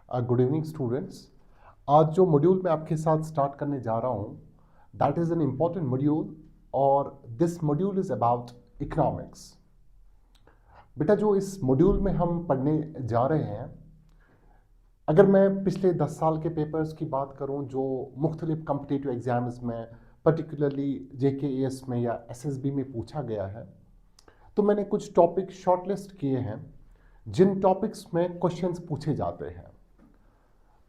Good evening students. आज जो module मैं आपके साथ स्टार्ट करने जा रहा हूँ that is an important module और this module is about economics. बेटा जो इस मॉड्यूल में हम पढ़ने जा रहे हैं, अगर मैं पिछले 10 साल के पेपर्स की बात करूं जो मुख्तलिफ कम्पिटिटिव एग्ज़ाम्स में पर्टिकुलरली JKAS में या SSB में पूछा गया है, तो मैंने कुछ टॉपिक शॉर्टलिस्ट किए हैं जिन टॉपिक्स में क्वेश्चंस पूछे जाते हैं।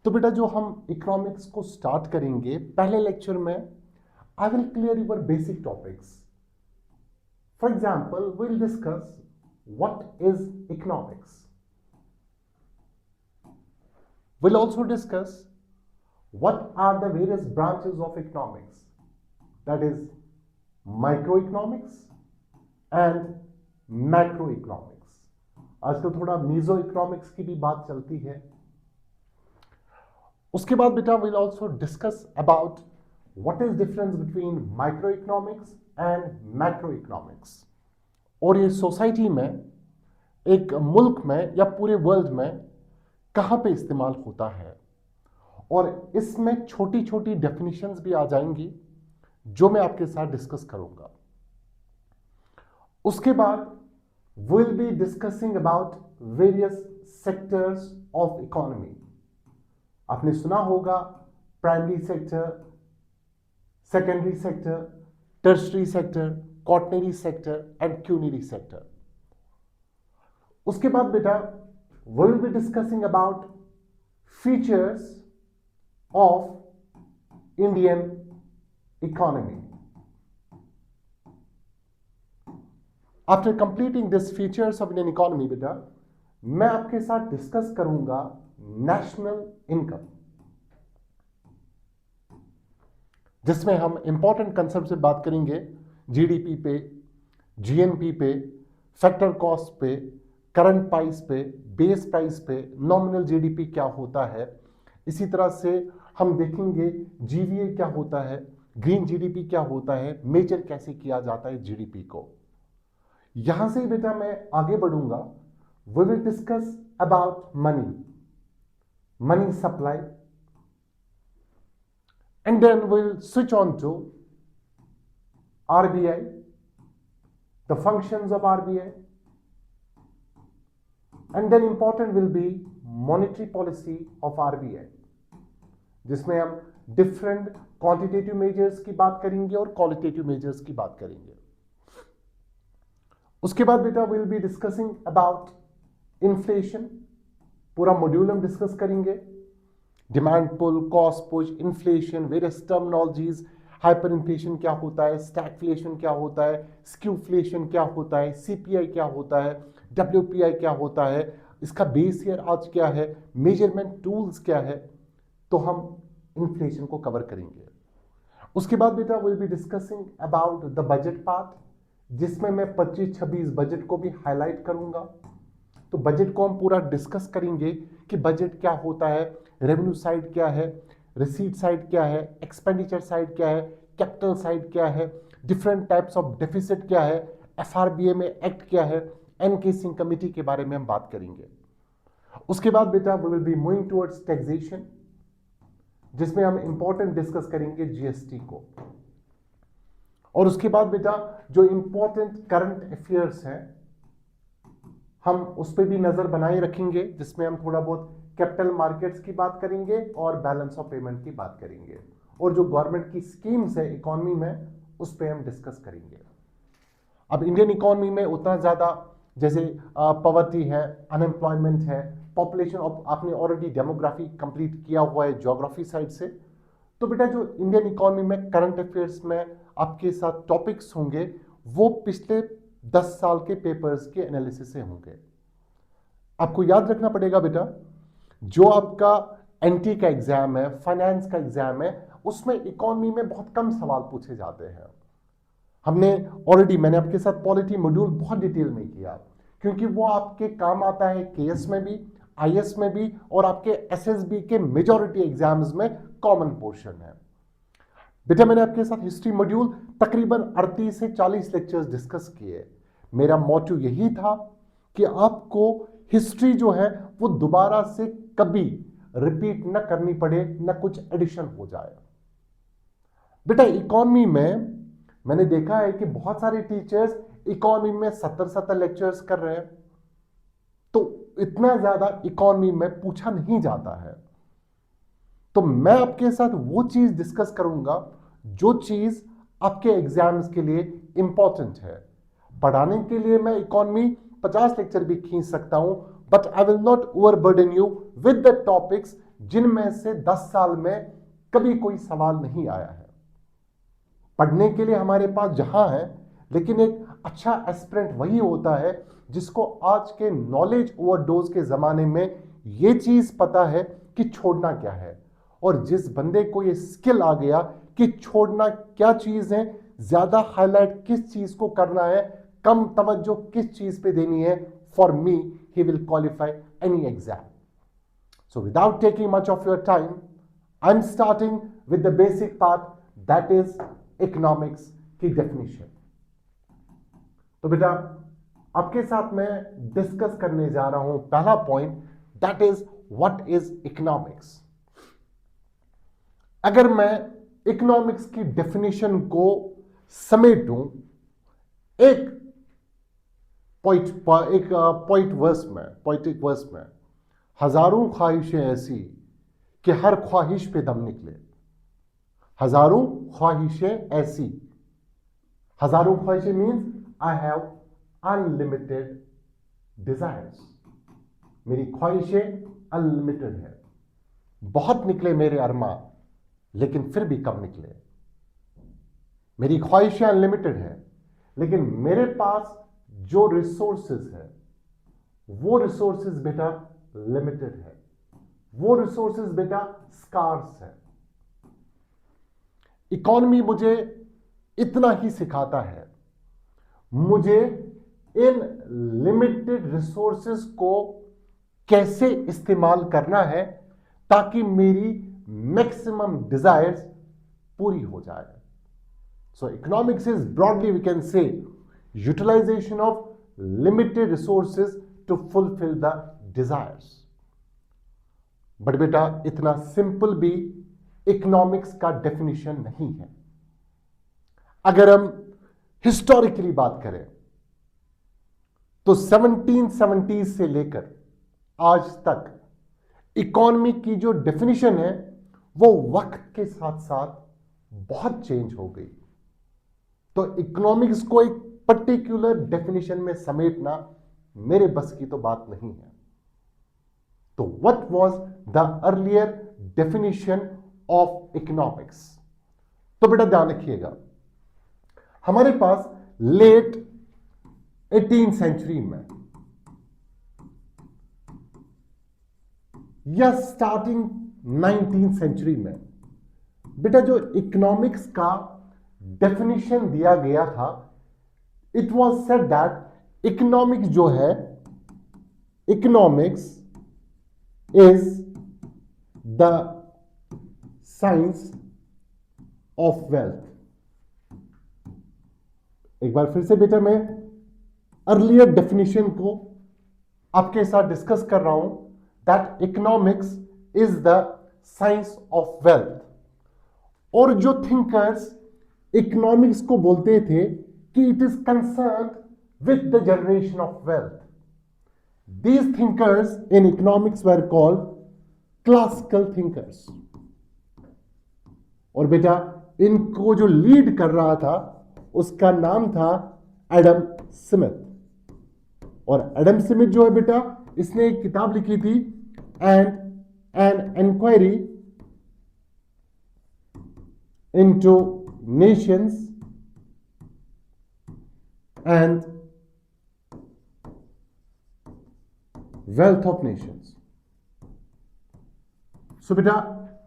तो बेटा जो हम इकोनॉमिक्स को स्टार्ट करेंगे, पहले लेक्चर में I will clear your basic topics. For example will discuss what is economics. We'll also discuss what are the various branches of economics, that is microeconomics and macroeconomics. आजकल थोड़ा meso economics की भी बात चलती है। उसके बाद बेटा will also discuss about what is difference between micro economics and macro economics, और ये सोसाइटी में, एक मुल्क में या पूरे वर्ल्ड में कहाँ पे इस्तेमाल होता है। और इसमें छोटी छोटी डेफिनेशंस भी आ जाएंगी जो मैं आपके साथ डिस्कस करूंगा। उसके बाद will be discussing about various sectors of economy. आपने सुना होगा primary sector, secondary sector, tertiary sector, quaternary sector and quinary sector. उसके बाद बेटा we will be discussing about features of Indian economy. After completing this features of Indian economy बेटा, मैं आपके साथ डिस्कस करूंगा नेशनल इनकम, जिसमें हम इंपॉर्टेंट कंसेप्ट से बात करेंगे जीडीपी पे, जीएनपी पे, फैक्टर कॉस्ट पे, करंट प्राइस पे, बेस प्राइस पे, नॉमिनल जीडीपी क्या होता है। इसी तरह से हम देखेंगे जीवीए क्या होता है, ग्रीन जीडीपी क्या होता है, मेजर कैसे किया जाता है जीडीपी को। यहां से बेटा मैं आगे बढ़ूंगा। We will discuss about money, money supply, and then we will switch on to RBI, the functions of RBI, and then important will be monetary policy of RBI, जिसमें हम डिफरेंट क्वांटिटेटिव मेजर्स की बात करेंगे और qualitative measures की बात करेंगे। उसके बाद बेटा will be discussing about inflation. पूरा मॉड्यूल हम डिस्कस करेंगे, demand pull, cost push, inflation, various terminologies, hyper inflation क्या होता है, स्टैगफ्लेशन क्या होता है, स्क्यूफ्लेशन क्या होता है, सीपीआई क्या होता है, डब्ल्यूपीआई क्या होता है, इसका बेस ईयर आज क्या है, मेजरमेंट टूल्स क्या है। तो हम इन्फ्लेशन को कवर करेंगे। उसके बाद बेटा will be discussing about the budget part, जिसमें मैं 25-26 बजट को भी हाईलाइट करूंगा। तो बजट को हम पूरा डिस्कस करेंगे कि बजट क्या होता है, रेवेन्यू साइड क्या है, रिसीट साइड क्या है, एक्सपेंडिचर साइड क्या है, कैपिटल साइड क्या है, डिफरेंट टाइप्स ऑफ डेफिसिट क्या है, एफआरबीए में एक्ट क्या है, एनके सिंह कमेटी के बारे में हम बात करेंगे। उसके बाद बेटा we will be moving towards taxation, जिसमें हम इंपॉर्टेंट डिस्कस करेंगे जीएसटी को। और उसके बाद बेटा जो इंपॉर्टेंट करंट अफेयर्स हैं हम उस पर भी नजर बनाए रखेंगे, जिसमें हम थोड़ा बहुत कैपिटल मार्केट्स की बात करेंगे और बैलेंस ऑफ पेमेंट की बात करेंगे, और जो गवर्नमेंट की स्कीम्स है इकोनॉमी में उस पर हम डिस्कस करेंगे। अब इंडियन इकोनॉमी में उतना ज़्यादा जैसे पॉवर्टी है, अनएम्प्लॉयमेंट है, पॉपुलेशन ऑफ, आपने ऑलरेडी डेमोग्राफी कंप्लीट किया हुआ है ज्योग्राफी साइड से। तो बेटा जो इंडियन इकोनॉमी में करंट अफेयर्स में आपके साथ टॉपिक्स होंगे वो पिछले 10 साल के पेपर्स के एनालिसिस से होंगे। आपको याद रखना पड़ेगा बेटा, जो आपका एनटी का एग्जाम है, फाइनेंस का एग्जाम है, उसमें इकोनॉमी में बहुत कम सवाल पूछे जाते हैं। हमने ऑलरेडी, मैंने आपके साथ पॉलिटी मॉड्यूल बहुत डिटेल में किया, क्योंकि वो आपके काम आता है केएस में भी, आईएएस में भी, और आपके एसएसबी के मेजॉरिटी एग्जाम्स में कॉमन पोर्शन है। बेटा मैंने आपके साथ हिस्ट्री मॉड्यूल तकरीबन 38 से 40 लेक्चर्स डिस्कस किए। मेरा मोटिव यही था कि आपको हिस्ट्री जो है वो दोबारा से कभी रिपीट न करनी पड़े, न कुछ एडिशन हो जाए। बेटा इकोनॉमी में मैंने देखा है कि बहुत सारे टीचर्स इकोनॉमी में 70 लेक्चर्स कर रहे हैं, तो इतना ज्यादा इकोनॉमी में पूछा नहीं जाता है। तो मैं आपके साथ वो चीज डिस्कस करूंगा जो चीज आपके एग्जाम्स के लिए इंपॉर्टेंट है। पढ़ाने के लिए मैं इकोनॉमी 50 लेक्चर भी खींच सकता हूं, but I will not overburden you with the topics जिनमें से 10 साल में कभी कोई सवाल नहीं आया है। पढ़ने के लिए हमारे पास जहां है, लेकिन एक अच्छा एस्पिरेंट वही होता है जिसको आज के नॉलेज ओवरडोज के जमाने में ये चीज पता है कि छोड़ना क्या है, और जिस बंदे को ये स्किल आ गया कि छोड़ना क्या चीज है, ज्यादा हाईलाइट किस चीज को करना है, कम तवज्जो किस चीज पे देनी है, for me he will qualify any exam. So without taking much of your time, I am starting with the basic part, that is economics की डेफिनेशन। तो बेटा आपके साथ मैं डिस्कस करने जा रहा हूं पहला point, that is what is economics. अगर मैं इकोनॉमिक्स की डेफिनेशन को समेटूं एक पोइटिक वर्स में, हजारों ख्वाहिशें ऐसी कि हर ख्वाहिश पे दम निकले। हजारों ख्वाहिशें ऐसी, हजारों ख्वाहिशें means I have unlimited desires. मेरी ख्वाहिशें अनलिमिटेड है। बहुत निकले मेरे अरमा, लेकिन फिर भी कम निकले। मेरी ख्वाहिशें अनलिमिटेड है, लेकिन मेरे पास जो रिसोर्सेज है वो रिसोर्सेज बेटा लिमिटेड है, वो रिसोर्सेज बेटा स्कार्स है। इकोनॉमी मुझे इतना ही सिखाता है, मुझे इन लिमिटेड रिसोर्सेज को कैसे इस्तेमाल करना है ताकि मेरी मैक्सिमम डिजायर्स पूरी हो जाए। So economics is broadly we can say utilisation of limited resources to fulfil the desires. But बेटा इतना सिंपल भी इकोनॉमिक्स का डेफिनेशन नहीं है। अगर हम हिस्टोरिकली बात करें तो 1770 से लेकर आज तक इकोनॉमी की जो डेफिनेशन है वो वक्त के साथ साथ बहुत चेंज हो गई। तो इकोनॉमिक्स को एक पर्टिकुलर डेफिनेशन में समेटना मेरे बस की तो बात नहीं है। तो what was the earlier definition of economics? तो बेटा ध्यान रखिएगा, हमारे पास लेट 18th सेंचुरी में या स्टार्टिंग 19th सेंचुरी में बेटा जो इकोनॉमिक्स का डेफिनेशन दिया गया था, it was said that economics जो है, economics is the science of wealth. एक बार फिर से बेटा मैं अर्लियर डेफिनेशन को आपके साथ डिस्कस कर रहा हूं, that economics is the science of wealth. और जो थिंकर्स इकोनॉमिक्स को बोलते थे कि it is concern with the generation of wealth, these thinkers in economics were called classical thinkers. और बेटा इनको जो लीड कर रहा था उसका नाम था एडम स्मिथ। और एडम स्मिथ जो है बेटा, इसने एक किताब लिखी थी an inquiry into nations and wealth of nations. So बेटा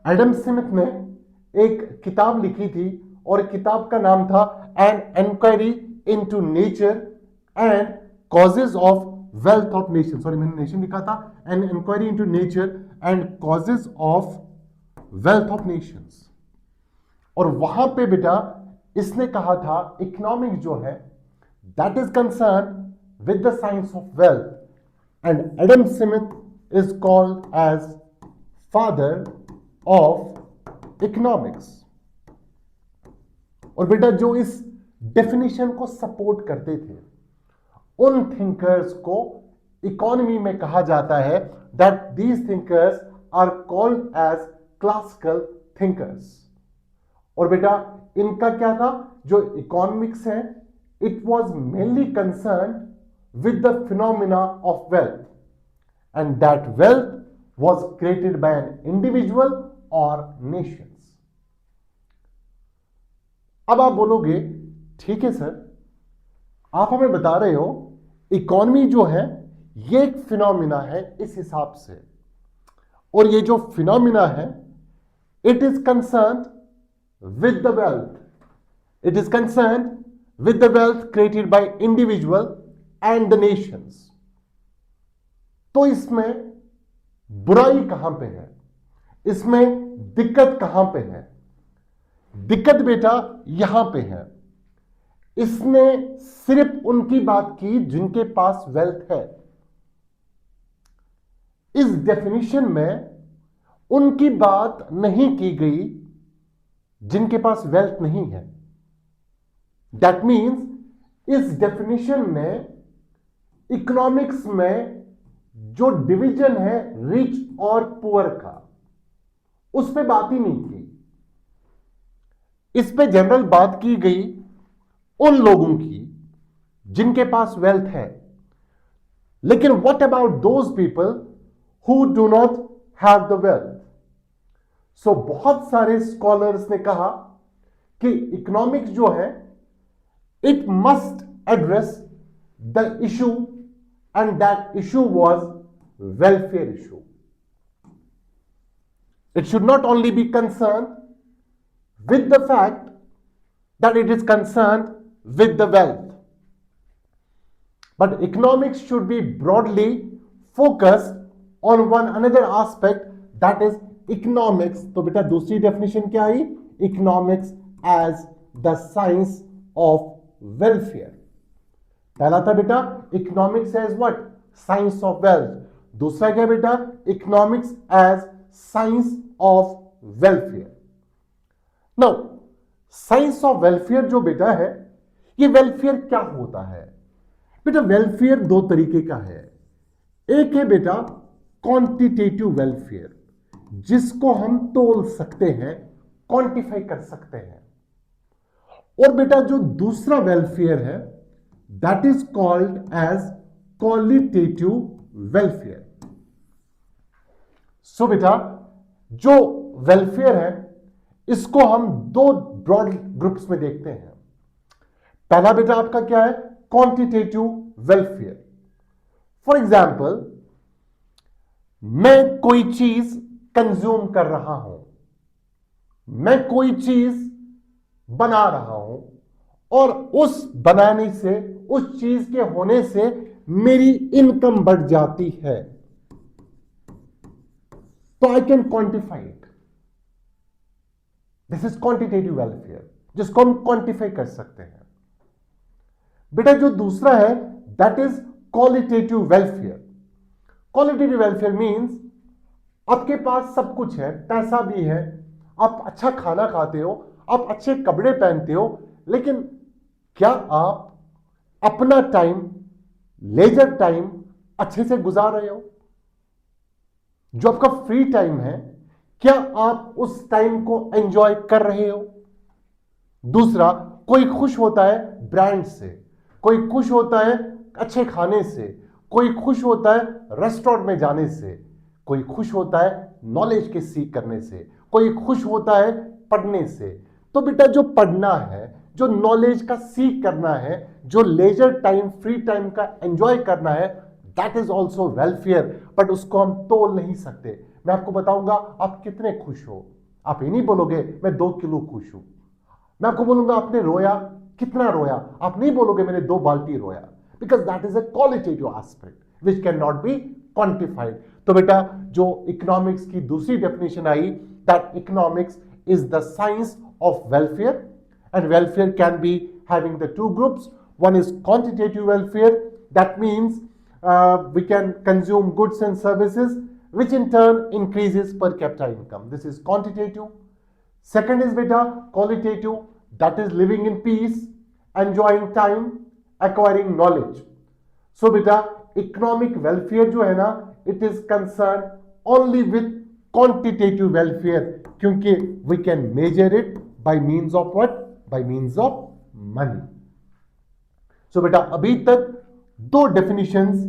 एडम स्मिथ ने एक किताब लिखी थी और किताब का नाम था an inquiry into nature and causes of wealth of nation. Sorry मैंने नेशन लिखा था, an inquiry into nature and causes of wealth of nations. और वहां पे बेटा इसने कहा था इकोनॉमिक जो है that is concern with the science of wealth, and Adam Smith is called as father of economics. और बेटा जो इस डेफिनेशन को सपोर्ट करते थे उन थिंकर्स को इकोनॉमी में कहा जाता है that these thinkers are called as classical thinkers. और बेटा इनका क्या था, जो इकोनॉमिक्स है it was mainly concern with the phenomena of wealth and that wealth was created by an individual और नेशंस। अब आप बोलोगे ठीक है सर, आप हमें बता रहे हो इकोनॉमी जो है ये एक फिनोमिना है इस हिसाब से, और ये जो फिनोमिना है it is concern with the wealth, it is concern with the wealth created by individual and the Nations. तो इसमें बुराई कहां पे है, इसमें दिक्कत कहां पे है? दिक्कत बेटा यहां पे है, इसने सिर्फ उनकी बात की जिनके पास वेल्थ है। इस डेफिनेशन में उनकी बात नहीं की गई जिनके पास वेल्थ नहीं है। दैट मीन्स इस डेफिनेशन में इकोनॉमिक्स में जो डिवीजन है रिच और पुअर का, उस पे बात ही नहीं की। इस पे जनरल बात की गई उन लोगों की जिनके पास वेल्थ है। लेकिन what about those people who do not have the wealth? So बहुत सारे स्कॉलर्स ने कहा कि इकोनॉमिक्स जो है it must address the issue and that issue was welfare issue. It should not only be concern with the fact that it is concerned with the wealth, but economics should be broadly focused on one another aspect, that is economics। तो बेटा दूसरी definition क्या आई? Economics as the science of welfare. पहला था बेटा economics as what? Science of wealth. दूसरा क्या बेटा? Economics as science of welfare. Now science of welfare जो बेटा है, ये वेलफेयर क्या होता है? बेटा वेलफेयर दो तरीके का है। एक है बेटा क्वांटिटेटिव वेलफेयर, जिसको हम तोल सकते हैं, क्वांटिफाई कर सकते हैं। और बेटा जो दूसरा वेलफेयर है that is called as qualitative welfare. So बेटा जो वेलफेयर है इसको हम दो ब्रॉड ग्रुप्स में देखते हैं। पहला बेटा आपका क्या है? Quantitative welfare. फॉर एग्जाम्पल, मैं कोई चीज कंज्यूम कर रहा हूं, मैं कोई चीज बना रहा हूं, और उस बनाने से, उस चीज के होने से मेरी इनकम बढ़ जाती है, तो I can quantify it. This is quantitative welfare, जिसको हम क्वांटिफाई कर सकते हैं। बेटा जो दूसरा है that is qualitative welfare. Qualitative welfare means आपके पास सब कुछ है, पैसा भी है, आप अच्छा खाना खाते हो, आप अच्छे कपड़े पहनते हो, लेकिन क्या आप अपना टाइम, लेजर टाइम अच्छे से गुजार रहे हो? जो आपका फ्री टाइम है, क्या आप उस टाइम को एंजॉय कर रहे हो? दूसरा, कोई खुश होता है ब्रांड से, कोई खुश होता है अच्छे खाने से, कोई खुश होता है रेस्टोरेंट में जाने से, कोई खुश होता है नॉलेज के सीख करने से, कोई खुश होता है पढ़ने से। तो बेटा जो पढ़ना है, जो नॉलेज का सीख करना है, जो लेजर टाइम, फ्री टाइम का एंजॉय करना है, that is also welfare, but उसको हम तोल नहीं सकते। मैं आपको बताऊंगा आप कितने खुश हो, आप ये नहीं बोलोगे मैं 2 किलो खुश हूं। मैं आपको बोलूंगा आपने रोया, कितना रोया, आप नहीं बोलोगे मैंने 2 बाल्टी रोया, because that is a qualitative aspect which can not be quantified. तो बेटा जो इकोनॉमिक्स की दूसरी definition I that economics is the science of welfare, and welfare can be having the two groups. One is quantitative welfare, that means we can consume goods and services which in turn increases per capita income. This is quantitative. Second is beta qualitative, that is living in peace, enjoying time, acquiring knowledge. So beta economic welfare जो है ना, it is concerned only with quantitative welfare, क्योंकि we can measure it by means of what? By means of money. So बेटा अभी तक दो definitions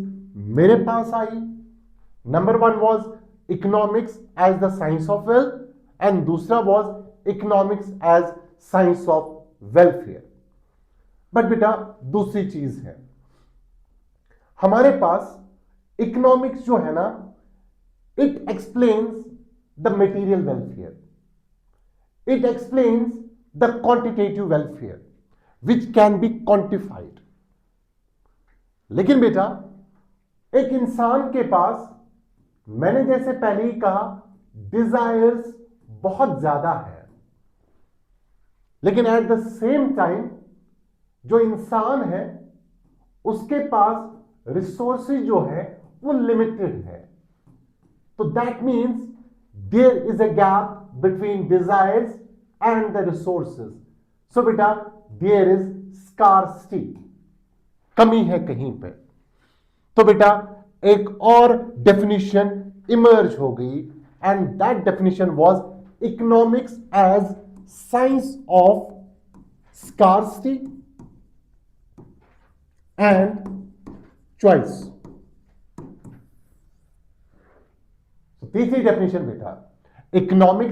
मेरे पास आई. Number one was economics as the science of wealth and दूसरा was economics as science of welfare. But बेटा दूसरी चीज है, हमारे पास इकोनॉमिक्स जो है ना, it explains the material welfare, it explains the quantitative welfare which can be quantified. लेकिन बेटा एक इंसान के पास, मैंने जैसे पहले ही कहा, डिजायर्स बहुत ज्यादा है, लेकिन एट द सेम टाइम जो इंसान है उसके पास रिसोर्सेज जो है वो लिमिटेड है. तो that means there is a gap between desires and the resources. So बेटा देयर इज स्कार्सिटी, कमी है कहीं पे. तो बेटा एक और डेफिनेशन इमर्ज हो गई, and that definition was economics as science of scarcity and choice. So तीसरी डेफिनेशन बेटा, इकोनॉमिक्स